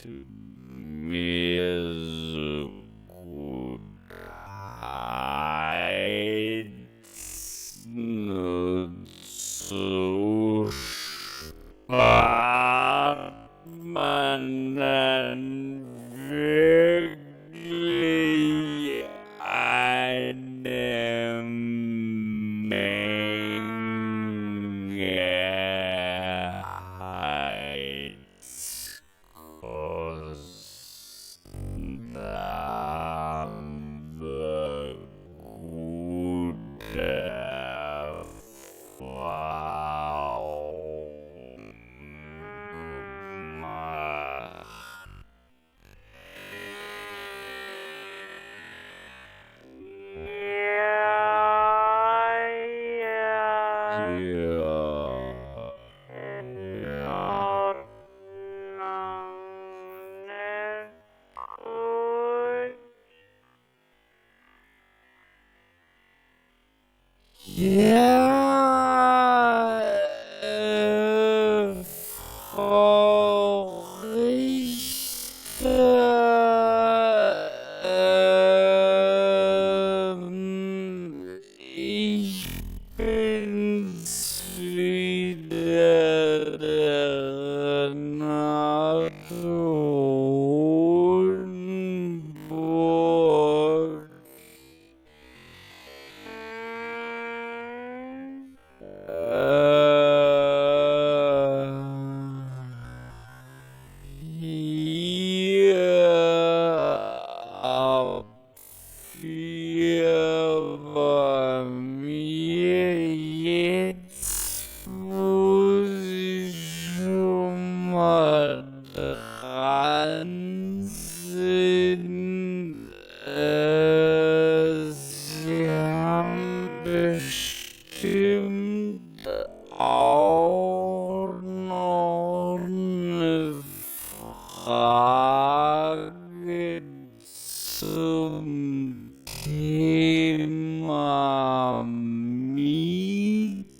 mir so gut heizen und so spart man dann wirklich eine Menge Heizkosten, aber gute Erfahrung macht. Frau Richter, ich bin's wieder, der Nadelbohr. Hier bei mir jetzt, wo Sie schon mal dran sind. Sie haben bestimmt auch noch eine Frage zum Thema Mietrecht.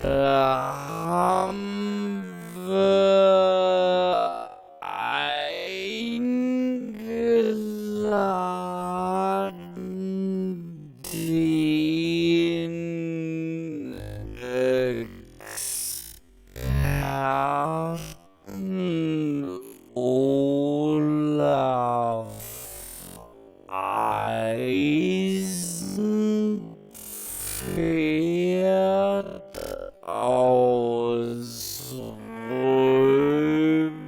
Da haben wir eingeladen den Experten Olaf Eisenpferd aus Röbeltach,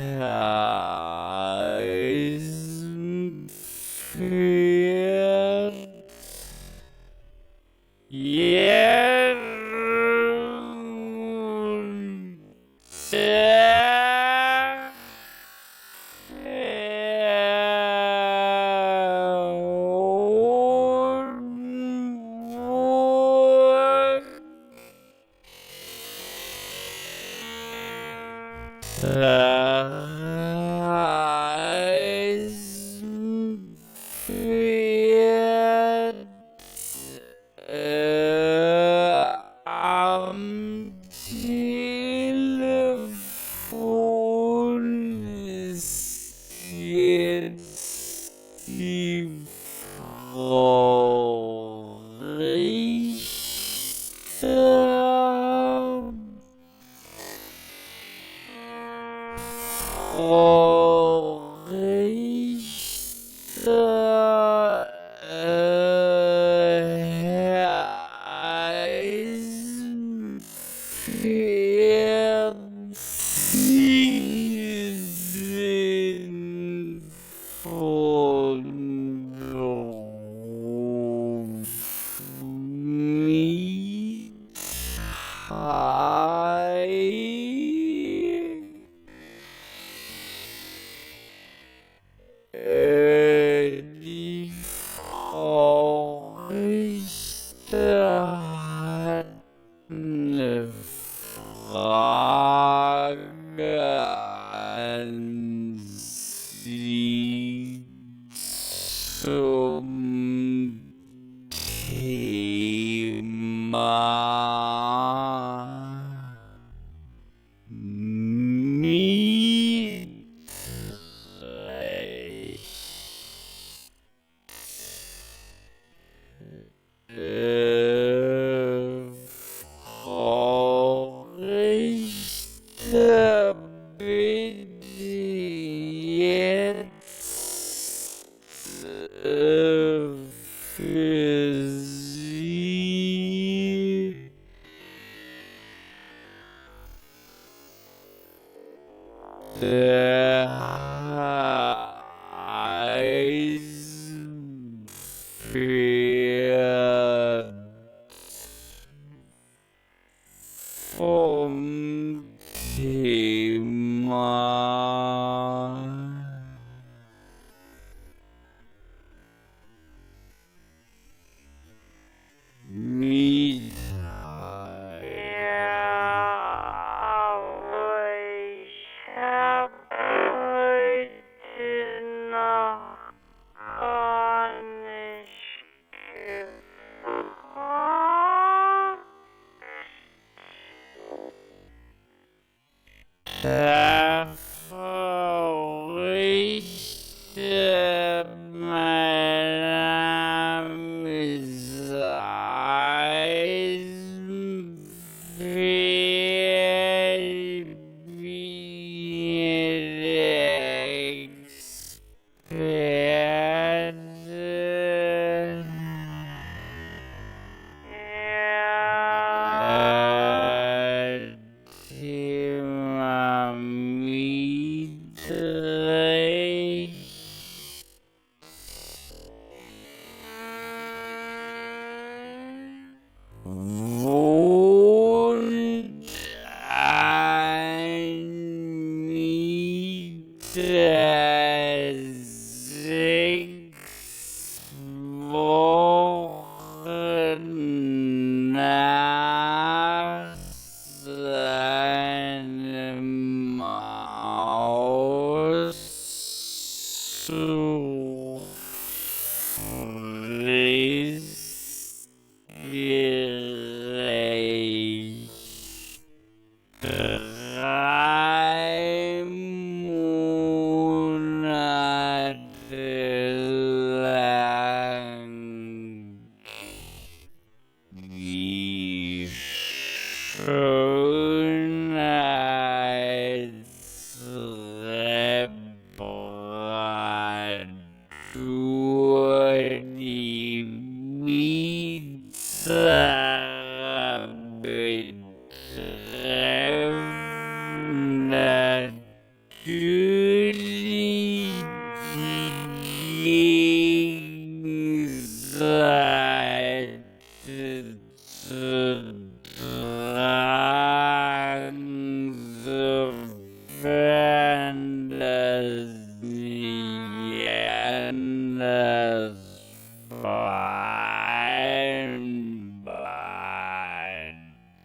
Herr Eisenpferd. Eisenpferd am Telefon ist jetzt die Frau Richter. mein Name ist Thema Mietrecht. Wohnt ein Mieter 6 Wochen nach seinem Auszug gerecht. 3 Monate lang. Die Schönheitsreparatur, die Mieter betreffen natürlich die Gegenseite zu tragen, sofern das nicht anders vereinbart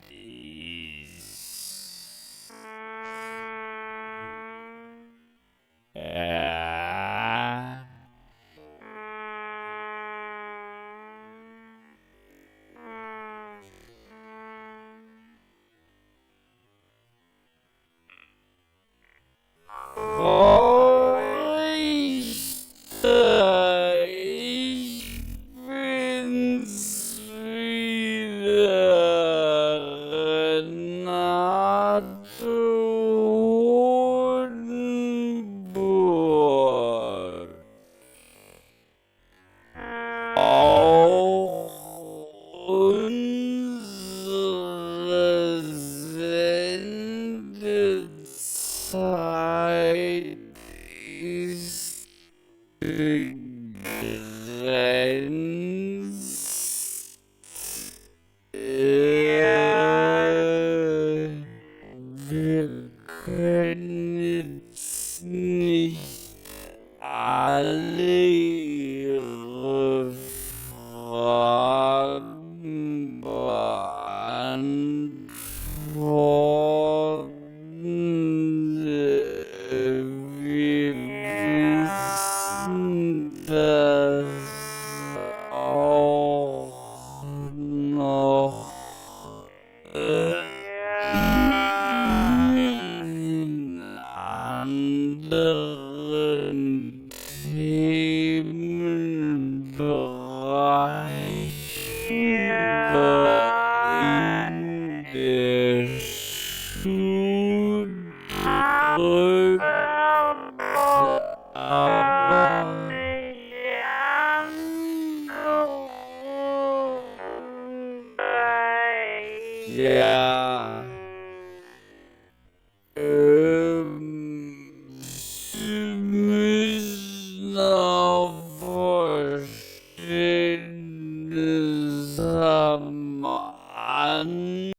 ist. Ja. Richter, ich bin's wieder, Renate Hodenburg. Auch unsere Sendezeit ist begrenzt. Wir können jetzt nicht alle Ihre Fragen beantworten. Wir wissen das auch noch in anderen Themenbereichen in der Schule drückt, aber ja, Sie müssen auch Verständnis haben